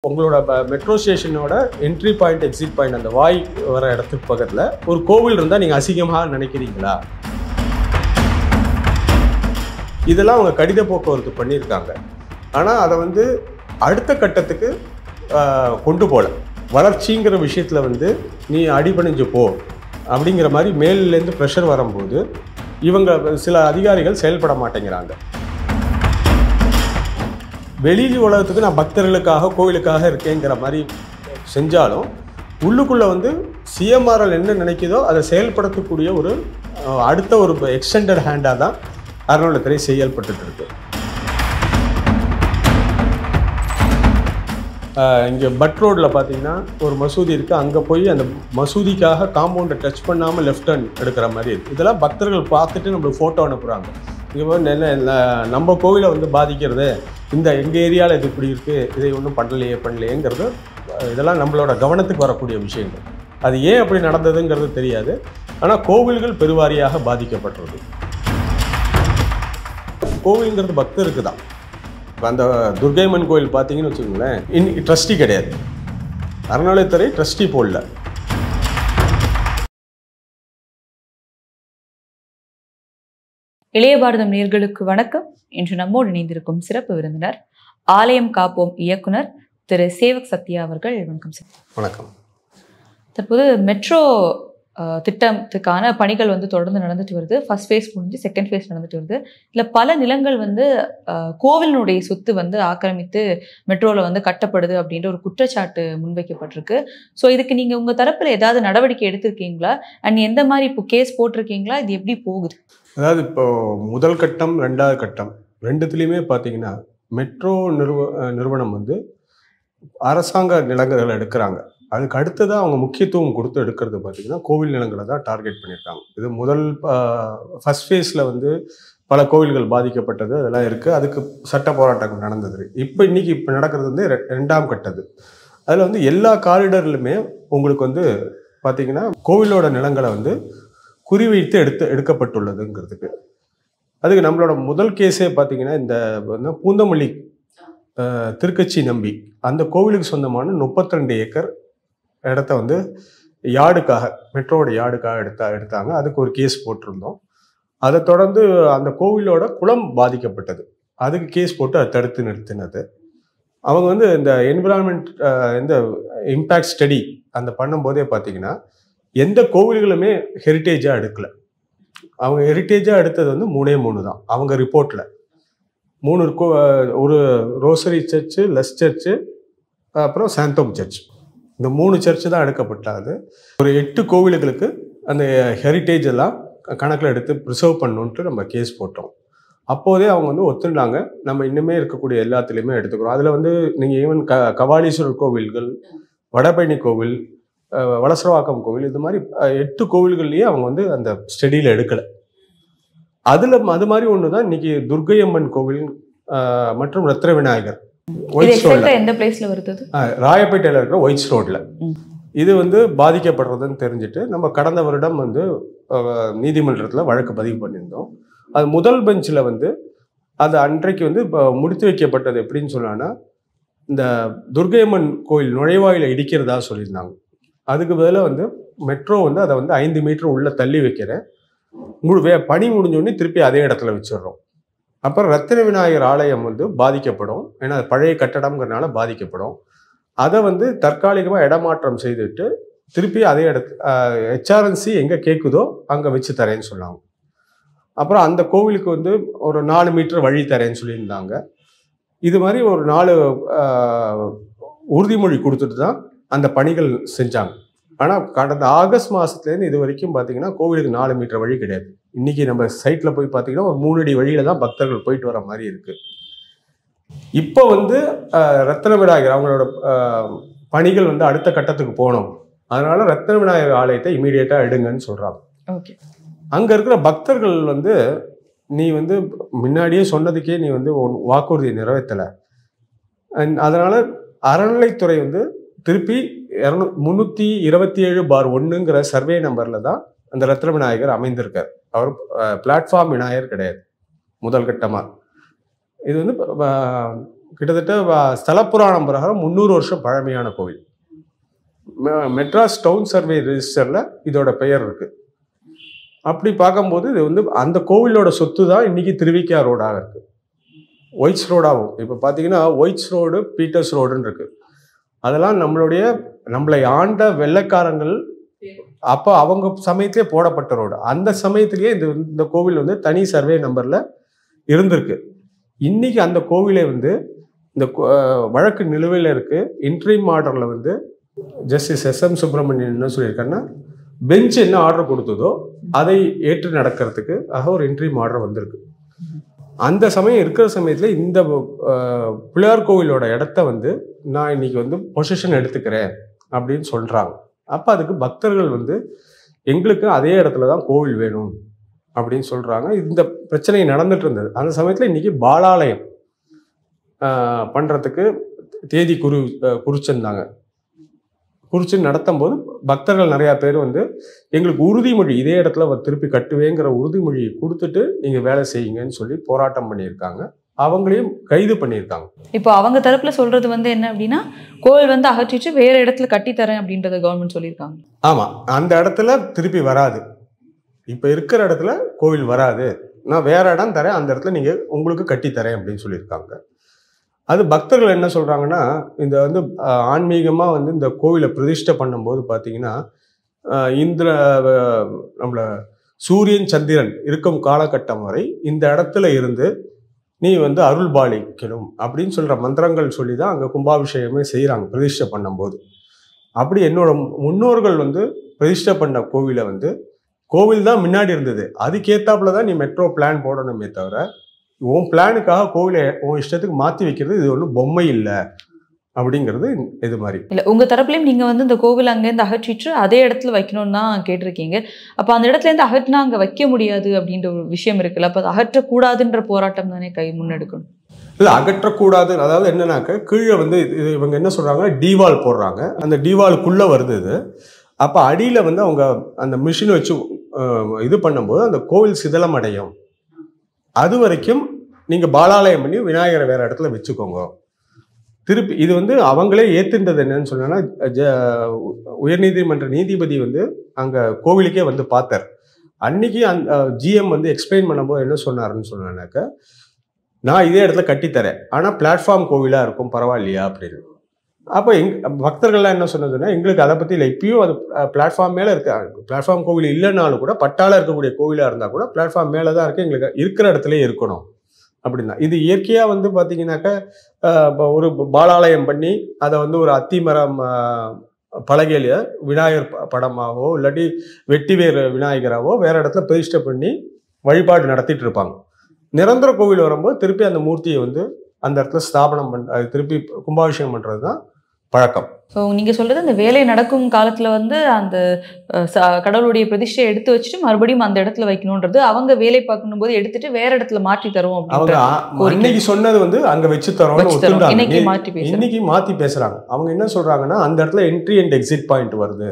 உங்களோட மெட்ரோ ஸ்டேஷனோட entry point exit point அந்த வாய் வர இடத்துக்கு பக்கத்தில் ஒரு கோவில் இருந்தால் நீங்கள் அசிங்கமாக நினைக்கிறீங்களா? இதெல்லாம் அவங்க கடித போக்குவரத்து பண்ணியிருக்காங்க. ஆனால் அதை வந்து அடுத்த கட்டத்துக்கு கொண்டு போகல. வளர்ச்சிங்கிற விஷயத்தில் வந்து நீ அடிபணிஞ்சு போ அப்படிங்கிற மாதிரி மேலிலேருந்து ப்ரெஷர் வரும்போது இவங்க சில அதிகாரிகள் செயல்பட மாட்டேங்கிறாங்க. வெளி உலகத்துக்கு நான் பக்தர்களுக்காக கோவிலுக்காக இருக்கேங்கிற மாதிரி செஞ்சாலும் உள்ளுக்குள்ளே வந்து சிஎம்ஆர்எல் என்ன நினைக்குதோ அதை செயல்படுத்தக்கூடிய ஒரு அடுத்த ஒரு எக்ஸ்டெண்டட் ஹேண்டாக தான் அறநிலையத்துறை செயல்பட்டு இருக்கு. இங்கே பட் ரோடில் பார்த்தீங்கன்னா ஒரு மசூதி இருக்குது. அங்கே போய் அந்த மசூதிக்காக காம்பவுண்டை டச் பண்ணாமல் லெஃப்ட் ஹேண்ட் எடுக்கிற மாதிரி இருக்குது. இதெல்லாம் பக்தர்கள் பார்த்துட்டு நம்மளுக்கு ஃபோட்டோ அனுப்புகிறாங்க. இங்கே போய் நம்ம கோவிலை வந்து பாதிக்கிறது இந்த எங்கள் ஏரியாவில் இது இப்படி இருக்குது, இதை ஒன்றும் பண்ணலையேங்கிறது இதெல்லாம் நம்மளோட கவனத்துக்கு வரக்கூடிய விஷயங்கள். அது ஏன் அப்படி நடந்ததுங்கிறது தெரியாது. ஆனால் கோவில்கள் பெருவாரியாக பாதிக்கப்பட்டுறது. கோவிலுங்கிறது பக்தருக்கு தான். இப்போ அந்த துர்கைம்மன் கோவில் பார்த்தீங்கன்னு வச்சுக்கோங்களேன், இன்னைக்கு ட்ரஸ்டி கிடையாது. அறநிலையத்துறை ட்ரஸ்டி போடல. இளைய பாரதம் நேயர்களுக்கு வணக்கம். இன்று நம்மோடு இணைந்திருக்கும் சிறப்பு விருந்தினர் ஆலயம் காப்போம் இயக்குனர் திரு சேவக் சத்யா அவர்கள். வணக்கம் சார். வணக்கம். தற்போது மெட்ரோ திட்டத்துக்கான பணிகள் வந்து தொடர்ந்து நடந்துட்டு வருது. ஃபர்ஸ்ட் ஃபேஸ் முடிஞ்சு செகண்ட் ஃபேஸ் நடந்துட்டு வருது. இல்லை பல நிலங்கள் வந்து கோவிலினுடைய சொத்து வந்து ஆக்கிரமித்து மெட்ரோவில் வந்து கட்டப்படுது அப்படின்ற ஒரு குற்றச்சாட்டு முன்வைக்கப்பட்டிருக்கு. ஸோ இதுக்கு நீங்கள் உங்கள் தரப்பில் ஏதாவது நடவடிக்கை எடுத்திருக்கீங்களா? அண்ட் எந்த மாதிரி இப்போ கேஸ் போட்டிருக்கீங்களா? இது எப்படி போகுது? அதாவது இப்போ முதல் கட்டம் ரெண்டாவது கட்டம் ரெண்டுத்துலேயுமே பார்த்தீங்கன்னா மெட்ரோ நிறுவனம் வந்து அரசாங்க நிலங்களை எடுக்கிறாங்க. அதுக்கு அடுத்ததாக அவங்க முக்கியத்துவம் கொடுத்து எடுக்கிறது பார்த்திங்கன்னா கோவில் நிலங்களை தான் டார்கெட் பண்ணியிருக்காங்க. இது முதல் ஃபஸ்ட் ஃபேஸில் வந்து பல கோவில்கள் பாதிக்கப்பட்டது அதெல்லாம் இருக்குது. அதுக்கு சட்ட போராட்டங்கள் நடந்தது. இப்போ நடக்கிறது வந்து ரெண்டாம் கட்டது. அதில் வந்து எல்லா காரிடர்லையுமே உங்களுக்கு வந்து பார்த்திங்கன்னா கோவிலோட நிலங்களை வந்து குறிவைத்து எடுக்கப்பட்டுள்ளதுங்கிறதுக்கு. அதுக்கு நம்மளோட முதல் கேஸே பார்த்திங்கன்னா இந்த பூந்தமல்லி திருக்கச்சி நம்பி அந்த கோவிலுக்கு சொந்தமான 32 ஏக்கர் இடத்த வந்து யார்டுக்காக மெட்ரோவோட யார்டுக்காக எடுத்தாங்க. அதுக்கு ஒரு கேஸ் போட்டிருந்தோம். அதை தொடர்ந்து அந்த கோவிலோட குளம் பாதிக்கப்பட்டது. அதுக்கு கேஸ் போட்டு அதை தடுத்து நிறுத்தினது. அவங்க வந்து இந்த என்விரான்மெண்ட் இந்த இம்பேக்ட் ஸ்டடி அந்த பண்ணும்போதே பார்த்தீங்கன்னா எந்த கோவில்களுமே ஹெரிட்டேஜாக எடுக்கலை. அவங்க ஹெரிட்டேஜாக எடுத்தது வந்து 3 தான் அவங்க ரிப்போர்ட்டில். 3 ஒரு ரோசரி சர்ச்சு, லெஸ் சர்ச்சு, அப்புறம் சாந்தோம் சர்ச். இந்த 3 சர்ச்சு தான் எடுக்கப்பட்டாது. ஒரு 8 கோவில்களுக்கு அந்த ஹெரிட்டேஜ் எல்லாம் கணக்கில் எடுத்து ப்ரிசர்வ் பண்ணணுன்ட்டு நம்ம கேஸ் போட்டோம். அப்போதே அவங்க வந்து ஒத்துண்டாங்க, நம்ம இன்னுமே இருக்கக்கூடிய எல்லாத்துலேயுமே எடுத்துக்கிறோம். அதில் வந்து நீங்கள் ஈவன் கபாலீஸ்வரர் கோவில்கள், வடபழனி கோவில், வலசரவாக்கம் கோவில், இது மாதிரி 8 கோவில்கள்லேயே அவங்க வந்து அந்த ஸ்டடியில் எடுக்கலை. அது மாதிரி ஒன்று தான் இன்னைக்கு துர்கையம்மன் கோவில் மற்றும் ரத்ன விநாயகர் ஒயிட்ஸ் ரோட்ல, எந்த பிளேஸ்ல வருது? ராயப்பேட்டையில் இருக்கிற ஒயிட்ஸ் ரோட்ல இது வந்து பாதிக்கப்படுறதுன்னு தெரிஞ்சுட்டு நம்ம கடந்த வருடம் வந்து நீதிமன்றத்தில் வழக்கு பதிவு பண்ணியிருந்தோம். அது முதல் பெஞ்சில் வந்து அது அன்றைக்கு வந்து இப்போ முடித்து வைக்கப்பட்டது. எப்படின்னு சொன்னான்னா இந்த துர்கையம்மன் கோயில் நுழைவாயில இடிக்கிறதா சொல்லியிருந்தாங்க. அதுக்கு பதிலாக வந்து மெட்ரோ வந்து அதை வந்து 5 மீட்டர் உள்ள தள்ளி வைக்கிறேன், பணி முடிஞ்சோடனே திருப்பி அதே இடத்துல வச்சிடுறோம். அப்புறம் ரத்தின விநாயகர் ஆலயம் வந்து பாதிக்கப்படும், ஏன்னா பழைய கட்டடம்ங்கிறதுனால பாதிக்கப்படும். அதை வந்து தற்காலிகமாக இடமாற்றம் செய்துட்டு திருப்பி அதே ஹெச்ஆர்என்சி எங்கே கேட்குதோ அங்கே வச்சு தரேன்னு சொன்னாங்க. அப்புறம் அந்த கோவிலுக்கு வந்து ஒரு 4 மீட்டர் வழி தரேன்னு சொல்லியிருந்தாங்க. இது மாதிரி ஒரு 4 உறுதிமொழி கொடுத்துட்டு தான் அந்த பணிகள் செஞ்சாங்க. ஆனால் கடந்த ஆகஸ்ட் மாதத்துலேருந்து இது வரைக்கும் பார்த்தீங்கன்னா கோவிலுக்கு 4 மீட்டர் வழி கிடையாது. இன்றைக்கி நம்ம சைட்டில் போய் பார்த்தீங்கன்னா ஒரு 3 அடி வழியில் தான் பக்தர்கள் போயிட்டு வர மாதிரி இருக்குது. இப்போ வந்து ரத்தின விநாயகர் அவங்களோட பணிகள் வந்து அடுத்த கட்டத்துக்கு போகணும், அதனால ரத்தின விநாயகர் ஆலயத்தை இமீடியட்டாக எடுங்கன்னு சொல்கிறாங்க. ஓகே. அங்கே இருக்கிற பக்தர்கள் வந்து நீ வந்து முன்னாடியே சொன்னதுக்கே நீ வந்து வாக்குறுதியை நிறைவேற்றலை, அதனால் அறநிலைத்துறை வந்து திருப்பி 327/1ங்கிற சர்வே நம்பரில் தான் அந்த ரத்ன விநாயகர் அமைந்திருக்கார். அவர் பிளாட்ஃபார்ம் விநாயகர் கிடையாது முதல் கட்டமாக. இது வந்து கிட்டத்தட்ட ஸ்தலப்புராணம் பிரகாரம் 300 வருஷம் பழமையான கோவில். மெட்ராஸ் டவுன் சர்வே ரெஜிஸ்டரில் இதோட பெயர் இருக்குது. அப்படி பார்க்கும்போது இது வந்து அந்த கோவிலோட சொத்து தான் இன்றைக்கி திருவிக்கா ரோடாக இருக்குது, ஒயிட்ஸ் ரோடாகும். இப்போ பார்த்தீங்கன்னா ஒயிட்ஸ் ரோடு, பீட்டர்ஸ் ரோடுன்னு இருக்குது. அதெல்லாம் நம்மளை ஆண்ட வெள்ளைக்காரங்கள் அப்போ அவங்க சமயத்திலே போடப்பட்ட ரோடு. அந்த சமயத்திலேயே இந்த கோவில் வந்து தனி சர்வே நம்பரில் இருந்திருக்கு. இன்றைக்கி அந்த கோவிலை வந்து இந்த வழக்கு நிலுவையில் இருக்குது. இன்ட்ரீம் ஆர்டரில் வந்து ஜஸ்டிஸ் SM சுப்பிரமணியன் என்ன சொல்லியிருக்காருன்னா, பெஞ்ச் என்ன ஆர்டர் கொடுத்ததோ அதை ஏற்று நடக்கிறதுக்கு ஒரு இன்ட்ரீம் ஆர்டர் வந்திருக்கு. அந்த சமயம் இருக்கிற சமயத்தில் இந்த பிள்ளையார் கோவிலோட இடத்த வந்து நான் இன்னைக்கு வந்து பொசிஷன் எடுத்துக்கிறேன் அப்படின்னு சொல்கிறாங்க. அப்போ அதுக்கு பக்தர்கள் வந்து எங்களுக்கு அதே இடத்துல தான் கோவில் வேணும் அப்படின்னு சொல்கிறாங்க. இந்த பிரச்சனை நடந்துட்டு இருந்தது. அந்த சமயத்தில் இன்னைக்கு பாலாலயம் பண்ணுறதுக்கு தேதி குறிச்சிருந்தாங்க. குறித்து நடத்தும் போது பக்தர்கள் நிறையா பேர் வந்து எங்களுக்கு உறுதிமொழி இதே இடத்துல திருப்பி கட்டுவேங்கிற உறுதிமொழியை கொடுத்துட்டு நீங்கள் வேலை செய்யுங்கன்னு சொல்லி போராட்டம் பண்ணியிருக்காங்க. அவங்களையும் கைது பண்ணியிருக்காங்க. இப்போ அவங்க தரப்புல சொல்றது வந்து என்ன அப்படின்னா, கோவில் வந்து அகற்றிட்டு வேற இடத்துல கட்டித்தரேன் அப்படின்றத கவர்மெண்ட் சொல்லியிருக்காங்க. ஆமாம், அந்த இடத்துல திருப்பி வராது. இப்போ இருக்கிற இடத்துல கோவில் வராது, நான் வேற இடம் தரேன், அந்த இடத்துல நீங்கள் உங்களுக்கு கட்டித்தரேன் அப்படின்னு சொல்லியிருக்காங்க. அது பக்தர்கள் என்ன சொல்கிறாங்கன்னா, இந்த வந்து ஆன்மீகமாக வந்து இந்த கோவிலை பிரதிஷ்டை பண்ணும்போது பார்த்தீங்கன்னா, நம்மள சூரியன் சந்திரன் இருக்கும் காலகட்டம் வரை இந்த இடத்துல இருந்து நீ வந்து அருள் பாலிக்கணும் அப்படின்னு சொல்கிற மந்திரங்கள் சொல்லி தான் அங்கே கும்பாபிஷேகமே செய்கிறாங்க பிரதிஷ்டை பண்ணும்போது. அப்படி என்னோட முன்னோர்கள் வந்து பிரதிஷ்டை பண்ண கோவிலை வந்து கோவில் தான் முன்னாடி இருந்தது, அதுக்கேற்றாப்புல தான் நீ மெட்ரோ பிளான் போடணுமே தவிர உன் பிளானுக்காக கோவிலை உன் இஷ்டத்துக்கு மாற்றி வைக்கிறது இது ஒன்றும் பொம்மை இல்லை அப்படிங்கிறது இது மாதிரி இல்லை. உங்கள் தரப்புலையும் நீங்கள் வந்து இந்த கோவில் அங்கேருந்து அகற்றிட்டு அதே இடத்துல வைக்கணும்னு தான் கேட்டிருக்கீங்க. அப்போ அந்த இடத்துலேருந்து அகற்றினா அங்கே வைக்க முடியாது அப்படின்ற ஒரு விஷயம் இருக்குல்ல, அப்போ அதை அகற்றக்கூடாதுன்ற போராட்டம் தானே முன்னெடுக்கணும். இல்லை, அகற்றக்கூடாது. அதாவது என்னன்னாக்க கீழே வந்து இவங்க என்ன சொல்கிறாங்க, டிவால் போடுறாங்க, அந்த டிவாலுக்குள்ளே வருது இது. அப்போ அடியில் வந்து அவங்க அந்த மிஷின் வச்சு இது பண்ணும்போது அந்த கோவில் சிதலம் அடையும். அது வரைக்கும் நீங்கள் பாலாலயம் பண்ணி விநாயகரை வேறு இடத்துல வச்சுக்கோங்க. திருப்பி இது வந்து அவங்களே ஏற்றுன்றது என்னன்னு சொன்னா, உயர்நீதிமன்ற நீதிபதி வந்து அங்கே கோவிலுக்கே வந்து பார்த்தார். அன்னைக்கு அந்த ஜிஎம் வந்து எக்ஸ்பிளைன் பண்ணும்போது என்ன சொன்னாருன்னு சொன்னாக்க, நான் இதே இடத்துல கட்டித்தரேன், ஆனால் பிளாட்ஃபார்ம் கோவிலாக இருக்கும் பரவாயில்லையா அப்படின்னு. அப்போ பக்தர்கள்லாம் என்ன சொன்னதுன்னா, எங்களுக்கு அதை பற்றி இல்லை, இப்பயும் அது பிளாட்ஃபார்ம் மேலே இருக்கு, பிளாட்ஃபார்ம் கோவில் இல்லைனாலும் கூட பட்டால இருக்கக்கூடிய கோவிலாக இருந்தால் கூட பிளாட்ஃபார்ம் மேலே தான் இருக்குது, எங்களுக்கு இருக்கிற இடத்துல இருக்கணும் அப்படின்னா. இது இயற்கையாக வந்து பார்த்தீங்கன்னாக்கா ஒரு பாலாலயம் பண்ணி அதை வந்து ஒரு அத்திமரம் பலகையில விநாயகர் படமாகவோ இல்லாட்டி வெட்டிவேர் விநாயகராகவோ வேற இடத்துல பிரதிஷ்டை பண்ணி வழிபாடு நடத்திட்டு இருப்பாங்க. நிரந்தர கோவில் வரும்போது திருப்பி அந்த மூர்த்தியை வந்து அந்த இடத்துல ஸ்தாபனம் திருப்பி கும்பாபிஷேகம் பண்ணுறது தான் பழக்கம். ஸோ நீங்கள் சொல்கிறது அந்த வேலை நடக்கும் காலத்தில் வந்து அந்த கடவுளுடைய பிரதிஷ்டையை எடுத்து வச்சுட்டு மறுபடியும் அந்த இடத்துல வைக்கணுன்றது, அவங்க வேலை பார்க்கணும் போது எடுத்துட்டு வேற இடத்துல மாற்றி தருவோம். அவங்க இன்னைக்கு சொன்னது வந்து அங்கே வச்சு தரோம், இன்னைக்கு மாற்றி பேசுகிறாங்க. அவங்க என்ன சொல்கிறாங்கன்னா, அந்த இடத்துல என்ட்ரி அண்ட் எக்ஸிட் பாயிண்ட் வருது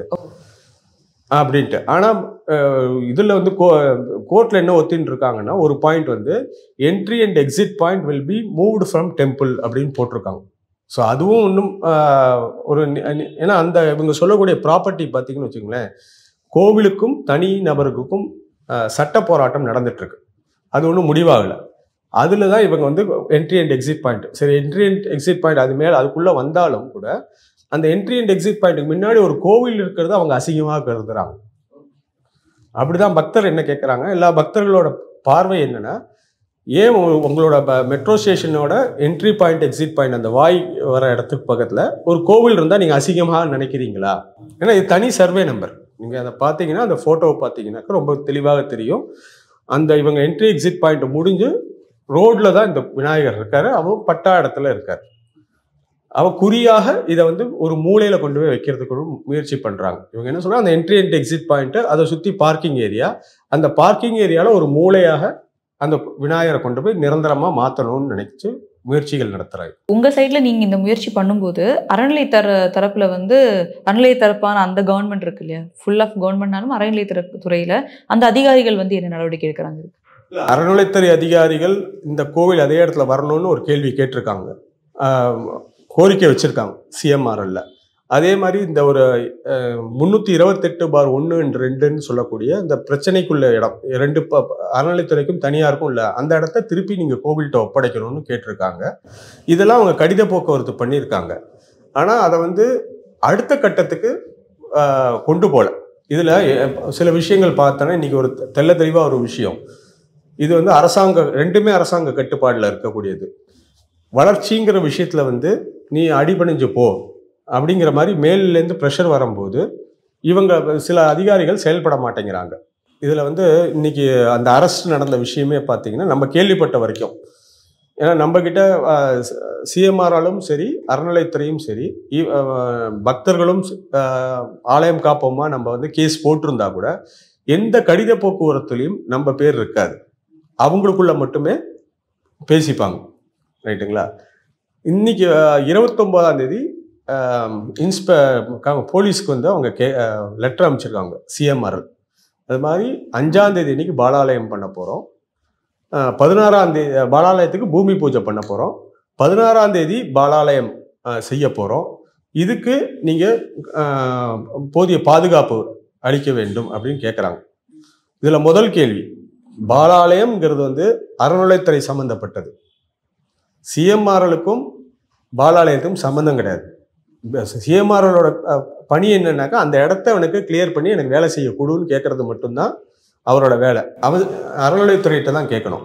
அப்படின்ட்டு. ஆனால் இதில் வந்து கோர்ட்டில் என்ன ஒத்தின்னு இருக்காங்கன்னா, ஒரு பாயிண்ட் வந்து entry and exit point will be moved from temple அப்படின்னு போட்டிருக்காங்க. ஸோ அதுவும் இன்னும் ஒரு ஏன்னா அந்த இவங்க சொல்லக்கூடிய ப்ராப்பர்ட்டி பார்த்தீங்கன்னு வச்சுக்கோங்களேன், கோவிலுக்கும் தனி நபருக்கும் சட்ட போராட்டம் நடந்துட்டுருக்கு, அது ஒன்றும் முடிவாகலை. அதில் தான் இவங்க வந்து என்ட்ரி அண்ட் எக்ஸிட் பாயிண்ட், சரி என்ட்ரி அண்ட் எக்ஸிட் பாயிண்ட் அது மேலே அதுக்குள்ளே வந்தாலும் கூட அந்த என்ட்ரி அண்ட் எக்ஸிட் பாயிண்ட்டுக்கு முன்னாடி ஒரு கோவில் இருக்கிறது அவங்க அசிங்கமாக கருதுறாங்க. அப்படிதான் பக்தர் என்ன கேட்குறாங்க, எல்லா பக்தர்களோட பார்வை என்னன்னா, ஏன் உங்களோட மெட்ரோ ஸ்டேஷனோட என்ட்ரி பாயிண்ட் எக்ஸிட் பாயிண்ட் அந்த வாய் வர இடத்துக்கு பக்கத்தில் ஒரு கோவில் இருந்தால் நீங்கள் அசிங்கமாக நினைக்கிறீங்களா? ஏன்னா இது தனி சர்வே நம்பர், நீங்கள் அதை பார்த்தீங்கன்னா அந்த ஃபோட்டோவை பார்த்தீங்கன்னாக்கா ரொம்ப தெளிவாக தெரியும். அந்த இவங்க என்ட்ரி எக்ஸிட் பாயிண்ட் முடிஞ்சு ரோட்டில் தான் இந்த விநாயகர் இருக்கார், அவர் பட்டா இடத்துல இருக்கார். அவ குறியாக இதை வந்து ஒரு மூலையில் கொண்டு போய் வைக்கிறதுக்கு முயற்சி பண்ணுறாங்க. இவங்க என்ன சொல்கிறாங்க, அந்த என்ட்ரி அண்ட் எக்ஸிட் பாயிண்ட்டு அதை சுற்றி பார்க்கிங் ஏரியா, அந்த பார்க்கிங் ஏரியாவில் ஒரு மூலையாக அந்த விநாயகரை கொண்டு போய் நிரந்தரமாக மாற்றணும்னு நினைச்சு முயற்சிகள் நடத்துகிறாங்க. உங்கள் சைடில் நீங்கள் இந்த முயற்சி பண்ணும்போது அறநிலை தரப்பில் வந்து அறநிலை தரப்பான அந்த கவர்மெண்ட் இருக்கு இல்லையா, ஃபுல் ஆஃப் கவர்மெண்ட்னாலும் அறநிலை துறையில் அந்த அதிகாரிகள் வந்து என்ன நடவடிக்கை எடுக்கிறாங்க? அறநிலைத்துறை அதிகாரிகள் இந்த கோவில் அதே இடத்துல வரணும்னு ஒரு கேள்வி கேட்டிருக்காங்க. கோரிக்கை வச்சுருக்காங்க சிஎம்ஆர்எல்ல. அதே மாதிரி இந்த ஒரு 328/1-2ன்னு சொல்லக்கூடிய இந்த பிரச்சனைக்குள்ள இடம் 2 அறநிலைத்துறைக்கும் தனியாருக்கும் உள்ள அந்த இடத்த திருப்பி நீங்கள் கோவில்கிட்ட ஒப்படைக்கணும்னு கேட்டிருக்காங்க. இதெல்லாம் அவங்க கடித போக்குவரத்து பண்ணியிருக்காங்க. ஆனால் அதை வந்து அடுத்த கட்டத்துக்கு கொண்டு போகல. இதில் சில விஷயங்கள் பார்த்தோன்னா இன்றைக்கி ஒரு தெள்ள தெளிவாக ஒரு விஷயம், இது வந்து ரெண்டுமே அரசாங்க கட்டுப்பாடில் இருக்கக்கூடியது. வளர்ச்சிங்கிற விஷயத்தில் வந்து நீ அடிபணிஞ்சு போ அப்படிங்கிற மாதிரி மேலிலேருந்து ப்ரெஷர் வரும்போது இவங்க சில அதிகாரிகள் செயல்பட மாட்டேங்கிறாங்க. இதில் வந்து இன்னைக்கு அந்த அரெஸ்ட் நடந்த விஷயமே பார்த்தீங்கன்னா நம்ம கேள்விப்பட்ட வரைக்கும், ஏன்னா நம்மக்கிட்ட சிஎம்ஆராலும் சரி அறநிலைத்துறையும் சரி பக்தர்களும் ஆலயம் காப்போமா நம்ம வந்து கேஸ் போட்டிருந்தா கூட எந்த கடித போக்குவரத்துலையும் நம்ம பேர் இருக்காது. அவங்களுக்குள்ள மட்டுமே பேசிப்பாங்க. ரைட்டுங்களா? இன்னைக்கு 29ஆம் தேதி போலீஸ்க்கு வந்து அவங்க லெட்டர் அனுப்பிச்சிருக்காங்க சிஎம்ஆர். அது மாதிரி 5ஆம் தேதி இன்னைக்கு பாலாலயம் பண்ண போகிறோம், 16ஆம் தேதி பாலாலயத்துக்கு பூமி பூஜை பண்ண போகிறோம், 16ஆம் தேதி பாலாலயம் செய்ய போகிறோம். இதுக்கு நீங்கள் போதிய பாதுகாப்பு அளிக்க வேண்டும் அப்படின்னு கேட்குறாங்க. இதில் முதல் கேள்வி, பாலாலயம்ங்கிறது வந்து அறநிலைத்துறை சம்மந்தப்பட்டது. சிஎம்ஆர்எலுக்கும் பாலாலயத்துக்கும் சம்மந்தம் கிடையாது. சிஎம்ஆர்எலோட பணி என்னன்னாக்கா அந்த இடத்த அவனுக்கு கிளியர் பண்ணி எனக்கு வேலை செய்யக்கூடுன்னு கேட்கறது மட்டும்தான் அவரோட வேலை. அவன் அறநிலைத்துறையிட்ட தான் கேட்கணும்.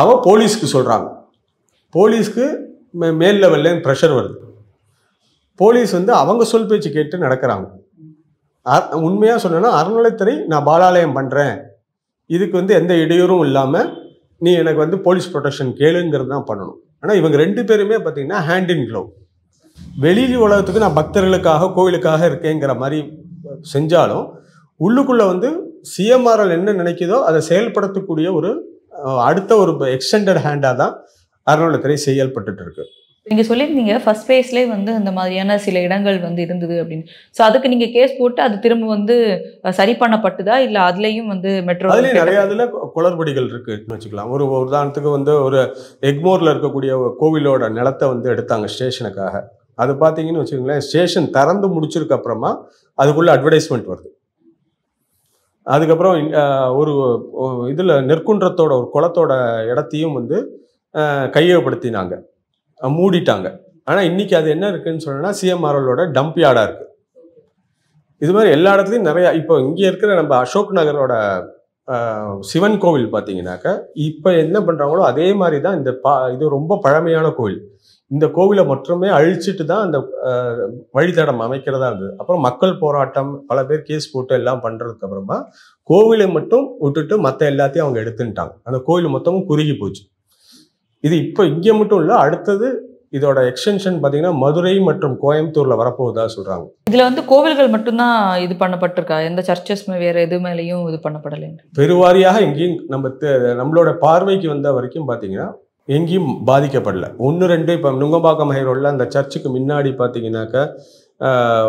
அவன் போலீஸ்க்கு சொல்கிறாங்க. போலீஸ்க்கு மேல் லெவல்லேருந்து ப்ரெஷர் வருது. போலீஸ் வந்து அவங்க சொல் பேச்சு கேட்டு நடக்கிறாங்க. உண்மையாக சொன்னேன்னா அறநிலைத்துறை நான் பாலாலயம் பண்ணுறேன், இதுக்கு வந்து எந்த இடையூறும் இல்லாமல் நீ எனக்கு வந்து போலீஸ் ப்ரொடெக்ஷன் கேளுங்கிறது தான் பண்ணணும். ஆனால் இவங்க 2 பேருமே பார்த்தீங்கன்னா ஹேண்ட் இன் க்ளோவ். வெளி உலகத்துக்கு நான் பக்தர்களுக்காக கோவிலுக்காக இருக்கேங்கிற மாதிரி செஞ்சாலும் உள்ளுக்குள்ளே வந்து சிஎம்ஆர்எல் என்ன நினைக்குதோ அதை செயல்படுத்தக்கூடிய ஒரு அடுத்த ஒரு எக்ஸ்டெண்டட் ஹேண்டாக தான் அறநிலைத்துறை செயல்பட்டு இருக்கு. நீங்கள் சொல்லியிருந்தீங்க ஃபர்ஸ்ட் ஃபேஸ்லேயே வந்து அந்த மாதிரியான சில இடங்கள் வந்து இருந்தது அப்படின்னு. ஸோ அதுக்கு நீங்கள் கேஸ் போட்டு அது திரும்ப வந்து சரி பண்ணப்பட்டுதா இல்லை அதுலேயும் வந்து மெட்ரோ அதுலேயும் நிறையா இதில் குளறுபடிகள் இருக்குன்னு வச்சுக்கலாம். ஒரு உதாரணத்துக்கு வந்து ஒரு எக்மோரில் இருக்கக்கூடிய கோவிலோட நிலத்தை வந்து எடுத்தாங்க ஸ்டேஷனுக்காக. அது பார்த்தீங்கன்னு வச்சுக்கோங்களேன், ஸ்டேஷன் திறந்து முடிச்சிருக்கு அப்புறமா அதுக்குள்ளே அட்வர்டைஸ்மெண்ட் வருது. அதுக்கப்புறம் ஒரு இதில் நெற்குன்றத்தோட ஒரு குளத்தோட இடத்தையும் வந்து கையகப்படுத்தினாங்க, மூடிட்டாங்க. ஆனால் இன்னைக்கு அது என்ன இருக்குன்னு சொன்னா சிஎம்ஆர்எலோட டம்ப் யார்டாக இருக்கு. இது மாதிரி எல்லா இடத்துலையும் நிறையா. இப்போ இங்கே இருக்கிற நம்ம அசோக் நகரோட சிவன் கோவில் பார்த்தீங்கன்னாக்கா இப்போ என்ன பண்ணுறாங்களோ அதே மாதிரி தான் இது ரொம்ப பழமையான கோவில். இந்த கோவிலை மட்டுமே அழிச்சிட்டு தான் அந்த வழித்தடம் அமைக்கிறதா இருந்தது. அப்புறம் மக்கள் போராட்டம், பல பேர் கேஸ் போட்டு எல்லாம் பண்ணுறதுக்கு அப்புறமா கோவிலை மட்டும் விட்டுட்டு மற்ற எல்லாத்தையும் அவங்க எடுத்துட்டாங்க. அந்த கோவில் மொத்தமும் குறுகி போச்சு. இது இப்போ இங்கே மட்டும் இல்லை, அடுத்தது இதோட எக்ஸ்டென்ஷன் பார்த்தீங்கன்னா மதுரை மற்றும் கோயம்புத்தூர்ல வரப்போகுதா சொல்றாங்க. இதுல வந்து கோவில்கள் மட்டும்தான் இது பண்ணப்பட்டிருக்கா, எந்த சர்ச்சஸ் வேற எது மேலேயும் இது பண்ணப்படலை? பெருவாரியாக எங்கேயும் நம்மளோட பார்வைக்கு வந்த வரைக்கும் பார்த்தீங்கன்னா எங்கேயும் பாதிக்கப்படல. 1-2 இப்போ நுங்கம்பாக்கம் ஹைரோட்ல அந்த சர்ச்சுக்கு முன்னாடி பார்த்தீங்கன்னாக்கா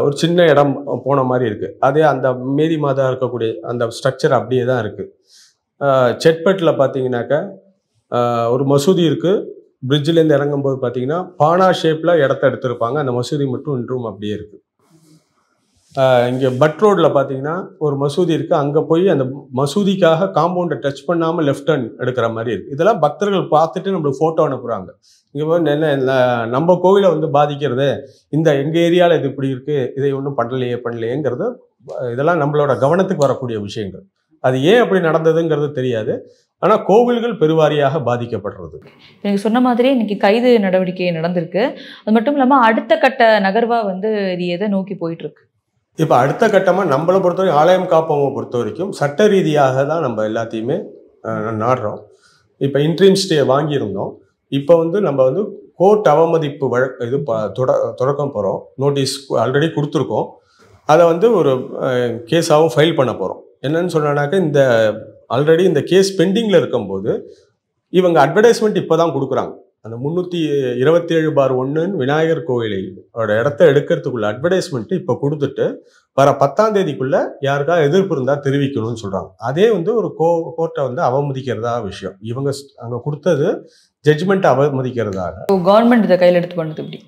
ஒரு சின்ன இடம் போன மாதிரி இருக்கு. அதே அந்த மேரி மாதா இருக்கக்கூடிய அந்த ஸ்ட்ரக்சர் அப்படியே தான் இருக்கு. செட்பட்டில் பார்த்தீங்கன்னாக்கா ஒரு மசூதி இருக்கு. பிரிட்ஜிலேருந்து இறங்கும்போது பார்த்தீங்கன்னா பானா ஷேப்பில் இடத்த எடுத்திருப்பாங்க. அந்த மசூதி மட்டும் இன்றும் அப்படியே இருக்குது. இங்கே பட் ரோடில் பார்த்தீங்கன்னா ஒரு மசூதி இருக்குது. அங்கே போய் அந்த மசூதிக்காக காம்பவுண்டை டச் பண்ணாமல் லெஃப்ட் ஹேண்ட் எடுக்கிற மாதிரி இருக்குது. இதெல்லாம் பக்தர்கள் பார்த்துட்டு நம்மளுக்கு ஃபோட்டோ அனுப்புகிறாங்க. இங்கே போய் என்ன நம்ம கோவிலை வந்து பாதிக்கிறது, எங்கள் ஏரியாவில் இது இப்படி இருக்குது, இதை ஒன்றும் பண்ணலையேங்கிறது இதெல்லாம் நம்மளோட கவனத்துக்கு வரக்கூடிய விஷயங்கள். அது ஏன் அப்படி நடந்ததுங்கிறது தெரியாது. ஆனால் கோவில்கள் பெருவாரியாக பாதிக்கப்படுறது. நீங்கள் சொன்ன மாதிரி இன்னைக்கு கைது நடவடிக்கை நடந்திருக்கு. அது மட்டும் இல்லாமல் அடுத்த கட்ட நகர்வாக வந்து இது எதை நோக்கி போயிட்டு இருக்கு? இப்போ அடுத்த கட்டமாக நம்மளை பொறுத்தவரைக்கும் ஆலயம் காப்போமை பொறுத்த வரைக்கும் சட்ட ரீதியாக தான் நம்ம எல்லாத்தையுமே நாடுறோம். இப்போ இன்ட்ரீம் ஸ்டே வாங்கியிருந்தோம். இப்போ வந்து நம்ம வந்து கோர்ட் அவமதிப்பு வழக்கு இது தொடக்கம் போகிறோம். நோட்டீஸ் ஆல்ரெடி கொடுத்துருக்கோம். அதை வந்து ஒரு கேஸாகவும் ஃபைல் பண்ண போகிறோம். என்னன்னு சொன்னாக்க ஆல்ரெடி இந்த கேஸ் பெண்டிங்கில் இருக்கும்போது இவங்க அட்வர்டைஸ்மெண்ட் இப்போ தான் கொடுக்குறாங்க. அந்த 327/1 விநாயகர் கோயிலோட இடத்த எடுக்கிறதுக்குள்ள அட்வர்டைஸ்மெண்ட் இப்போ கொடுத்துட்டு வர 10ஆம் தேதிக்குள்ள யாருக்கா எதிர்ப்பு இருந்தா தெரிவிக்கணும்னு சொல்றாங்க. அதே வந்து ஒரு கோர்ட்டை வந்து அவமதிக்கிறதா விஷயம். இவங்க அங்க கொடுத்தது ஜட்ஜ்மெண்ட் அவமதிக்கிறதாக. கவர்மெண்ட் இதை கையில் எடுத்து பண்ணது இப்படி.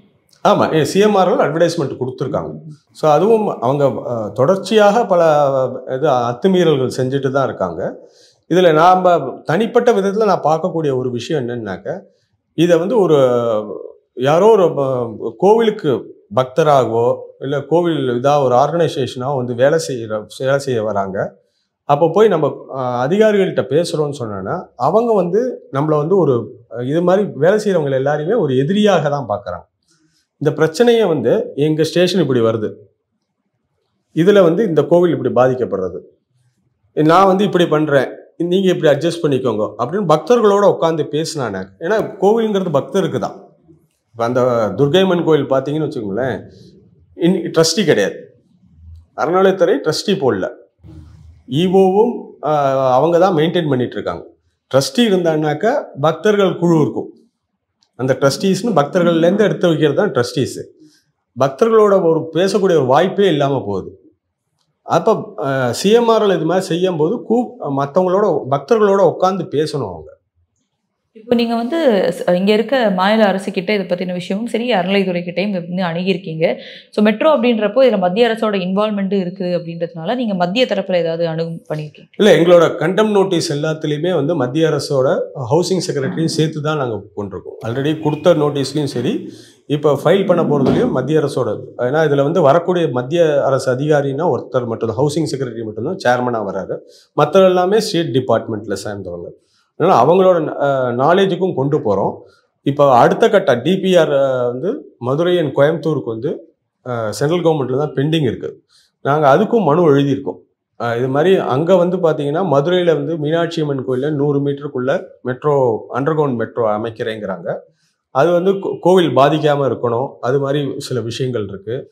ஆமா, சிஎம்ஆர்கள் அட்வர்டைஸ்மெண்ட் கொடுத்துருக்காங்க. ஸோ அதுவும் அவங்க தொடர்ச்சியாக பல இது அத்துமீறல்கள் செஞ்சுட்டு தான் இருக்காங்க. இதுல நாம் தனிப்பட்ட விதத்துல நான் பார்க்கக்கூடிய ஒரு விஷயம் என்னன்னாக்க, இதை வந்து ஒரு யாரோ ஒரு கோவிலுக்கு பக்தராகவோ இல்லை கோவில் இதாக ஒரு ஆர்கனைசேஷனாக வந்து வேலை செய்ய வராங்க. அப்போ போய் நம்ம அதிகாரிகள்கிட்ட பேசுகிறோன்னு சொன்னோன்னா அவங்க வந்து நம்மளை வந்து ஒரு இது மாதிரி வேலை செய்கிறவங்க எல்லாரையுமே ஒரு எதிரியாக தான் பார்க்குறாங்க. இந்த பிரச்சனையை வந்து எங்கள் ஸ்டேஷன் இப்படி வருது, இதில் வந்து இந்த கோவில் இப்படி பாதிக்கப்படுறது, நான் வந்து இப்படி பண்ணுறேன், நீங்கள் இப்படி அட்ஜஸ்ட் பண்ணிக்கோங்க அப்படின்னு பக்தர்களோட உட்காந்து பேசினானே. ஏன்னா கோவிலுங்கிறது பக்தருக்கு தான். இப்போ அந்த துர்க்கைம்மன் கோவில் பார்த்தீங்கன்னு வச்சுக்கோங்களேன், ட்ரஸ்டி கிடையாது, அறநிலையத்துறை ட்ரஸ்டி போடல, ஈஓவும் அவங்க தான் மெயின்டைன் பண்ணிட்டு இருக்காங்க. ட்ரஸ்டி இருந்தான்னாக்கா பக்தர்கள் குழு இருக்கும். அந்த ட்ரஸ்டீஸ்னு பக்தர்கள்லேருந்து எடுத்து வைக்கிறது தான் ட்ரஸ்டீஸு. பக்தர்களோட ஒரு பேசக்கூடிய ஒரு வாய்ப்பே இல்லாமல் போகுது. அப்போ சிஎம்ஆர்கள் இது மாதிரி செய்யும் போது மற்றவங்களோட பக்தர்களோட உட்காந்து பேசணும் அவங்க. இப்போ நீங்கள் வந்து இங்கே இருக்க மாநில அரசுக்கிட்ட இதை பற்றின விஷயமும் சரி, அறநிலைத்துறைக்கிட்டையும் வந்து அணுகியிருக்கீங்க. ஸோ மெட்ரோ அப்படின்றப்போ இதில் மத்திய அரசோட இன்வால்மெண்ட்டு இருக்குது அப்படின்றதுனால நீங்கள் மத்திய தரப்பில் ஏதாவது பண்ணியிருக்கீங்க? இல்லை, எங்களோட கண்டெம் நோட்டீஸ் எல்லாத்துலேயுமே வந்து மத்திய அரசோட ஹவுசிங் செக்ரட்டரியும் சேர்த்து தான் நாங்கள் கொண்டிருக்கோம். ஆல்ரெடி கொடுத்த நோட்டீஸ்லையும் சரி, இப்போ ஃபைல் பண்ண போகிறதுலையும் மத்திய அரசோட. ஏன்னா இதில் வந்து வரக்கூடிய மத்திய அரசு அதிகாரின்னா ஒருத்தர் மட்டும்தான், ஹவுசிங் செக்ரட்டரி மட்டும்தான் சேர்மனாக வராரு. மற்ற எல்லாமே ஸ்டேட் டிபார்ட்மெண்ட்டில் சேர்ந்தவங்க. அதனால் அவங்களோட நாலேஜுக்கும் கொண்டு போகிறோம். இப்போ அடுத்த கட்ட டிபிஆர் வந்து மதுரை அண்ட் கோயம்புத்தூருக்கு வந்து சென்ட்ரல் கவர்மெண்ட்டில் தான் பெண்டிங் இருக்குது. நாங்கள் அதுக்கும் மனு எழுதியிருக்கோம். இது மாதிரி அங்கே வந்து பார்த்தீங்கன்னா மதுரையில் வந்து மீனாட்சி அம்மன் கோயிலில் 100 மீட்டருக்குள்ளே மெட்ரோ அண்டர்கிரவுண்ட் மெட்ரோ அமைக்கிறேங்கிறாங்க. அது வந்து கோவில் பாதிக்காமல் இருக்கணும், அது மாதிரி சில விஷயங்கள் இருக்குது.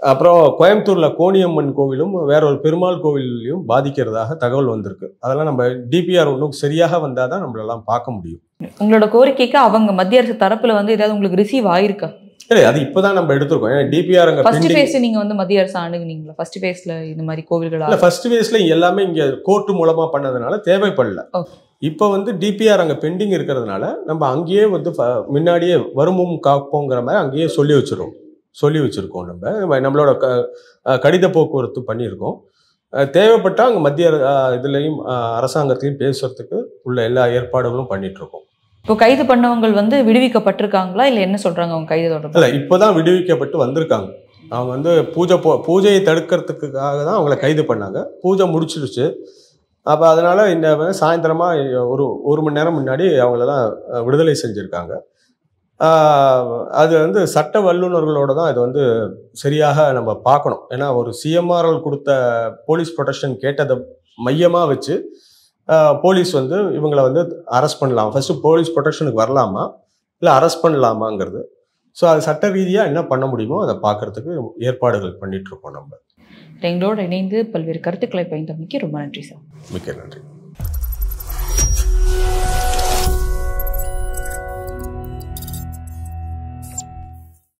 அப்புறம் கோயம்புத்தூரில் கோணியம்மன் கோவிலும் வேற ஒரு பெருமாள் கோவிலையும் பாதிக்கிறதாக தகவல் வந்திருக்கு. அதெல்லாம் நம்ம டிபிஆர் ஒன்றும் சரியாக வந்தால் தான் நம்மளெல்லாம் பார்க்க முடியும். உங்களோட கோரிக்கைக்கு அவங்க மத்திய அரசு தரப்பில் வந்து ஏதாவது உங்களுக்கு ரிசீவ் ஆயிருக்கா? இல்லை, அது இப்போ தான் நம்ம எடுத்துருக்கோம். ஏன்னா டிபிஆர் அங்கே ஃபர்ஸ்ட் ஃபேஸ் நீங்கள் வந்து மத்திய அரசு அணுகுனீங்களா? ஃபர்ஸ்ட் ஃபேஸில் இந்த மாதிரி கோவில்கள் இல்லை, ஃபர்ஸ்ட் ஃபேஸில் எல்லாமே இங்கே கோர்ட்டு மூலமாக பண்ணதுனால தேவைப்படல. இப்போ வந்து டிபிஆர் அங்கே பெண்டிங் இருக்கிறதுனால நம்ம அங்கேயே வந்து முன்னாடியே வருமும் காப்போங்கிற மாதிரி அங்கேயே சொல்லி வச்சுருக்கோம். நம்மளோட கடித போக்குவரத்து பண்ணியிருக்கோம். தேவைப்பட்டால் அங்கே மத்திய இதுலேயும் அரசாங்கத்திலையும் பேசுறதுக்கு உள்ள எல்லா ஏற்பாடுகளும் பண்ணிகிட்ருக்கோம். இப்போ கைது பண்ணவங்க வந்து விடுவிக்கப்பட்டிருக்காங்களா இல்லை என்ன சொல்கிறாங்க அவங்க கைது தொடர்பு? இல்லை, இப்போ தான் விடுவிக்கப்பட்டு வந்திருக்காங்க. அவங்க வந்து பூஜையை தடுக்கிறதுக்காக தான் அவங்கள கைது பண்ணாங்க. பூஜை முடிச்சிருச்சு. அப்போ அதனால் இந்த சாயந்தரமாக ஒரு மணி நேரம் முன்னாடி அவங்களெல்லாம் விடுதலை செஞ்சுருக்காங்க. அது வந்து சட்ட வல்லுநர்களோட தான் இது வந்து சரியாக நம்ம பார்க்கணும். ஏன்னா ஒரு சிஎம்ஆர்கள் கொடுத்த போலீஸ் ப்ரொடெக்ஷன் கேட்டதை மையமாக வச்சு போலீஸ் வந்து இவங்களை வந்து அரெஸ்ட் பண்ணலாம். ஃபர்ஸ்ட்டு போலீஸ் ப்ரொடெக்ஷனுக்கு வரலாமா இல்லை அரெஸ்ட் பண்ணலாமாங்கிறது. ஸோ அது சட்ட ரீதியாக என்ன பண்ண முடியுமோ அதை பார்க்கறதுக்கு ஏற்பாடுகள் பண்ணிகிட்ருக்கோம். நம்ம எங்களோடு இணைந்து பல்வேறு கருத்துக்களை பயந்தமைக்கு ரொம்ப நன்றி சார். மிக்க நன்றி.